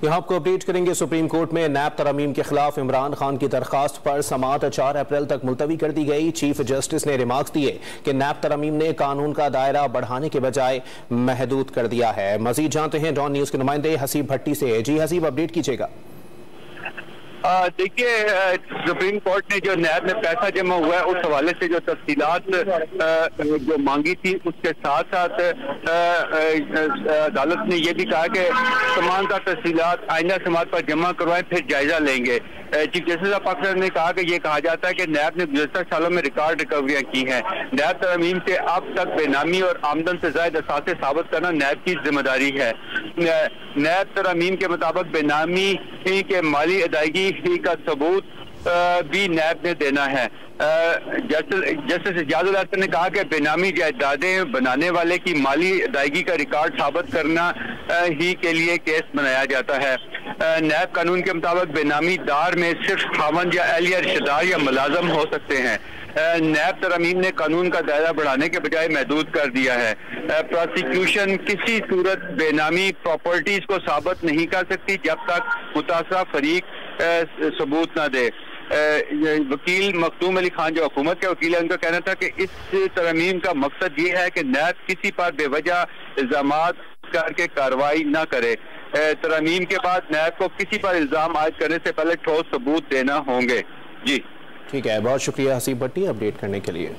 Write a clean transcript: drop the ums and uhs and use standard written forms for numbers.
यहाँ आपको अपडेट करेंगे। सुप्रीम कोर्ट में नैब तरमीम के खिलाफ इमरान खान की दरखास्त पर समाअत 4 अप्रैल तक मुलतवी कर दी गई। चीफ जस्टिस ने रिमार्क्स दिए कि नैब तरमीम ने कानून का दायरा बढ़ाने के बजाय महदूद कर दिया है। मजीद जानते हैं डॉन न्यूज के नुमाइंदे हसीब भट्टी से। जी हसीब, अपडेट कीजिएगा। देखिए, सुप्रीम कोर्ट ने जो नैब में पैसा जमा हुआ है उस हवाले से जो तफसीलात जो मांगी थी, उसके साथ साथ अदालत ने यह भी कहा कि तमाम का तफसीलात आइंदा समाअत पर जमा करवाएं, फिर जायजा लेंगे। चीफ जस्टिस ऑफ पाकिस्तान ने कहा कि यह कहा जाता है कि नैब ने गुज़श्ता सालों में रिकॉर्ड रिकवरियां की हैं। नैब तरमीम से अब तक बेनामी और आमदन से ज़ायद असासे साबित करना नैब की जिम्मेदारी है। नैब तरमीम के मुताबिक बेनामी के माली अदायगी का सबूत भी नैब ने देना है। जस्टिस इजाजुल हसन ने कहा कि बेनामी जायदादें बनाने वाले की माली अदायगी का रिकॉर्ड साबित करना ही के लिए केस बनाया जाता है। नैब कानून के मुताबिक बेनामी दार में सिर्फ खावंद या अहलिया रिश्तेदार या मुलाजम हो सकते हैं। नैब तरमीम ने कानून का दायरा बढ़ाने के बजाय महदूद कर दिया है। प्रोसिक्यूशन किसी सूरत बेनामी प्रॉपर्टीज को साबित नहीं कर सकती जब तक मुतासरा फरीक सबूत न दे। वकील मखदूम अली खान जो हुकूमत के वकील है, उनका कहना था कि इस तरमीम का मकसद ये है कि नैब किसी पर बेवजह इल्जामात करके कार्रवाई न करे। तरमीम के बाद नैब को किसी पर इल्जाम आयद करने से पहले ठोस सबूत देना होंगे। जी ठीक है, बहुत शुक्रिया हसीब भट्टी अपडेट करने के लिए।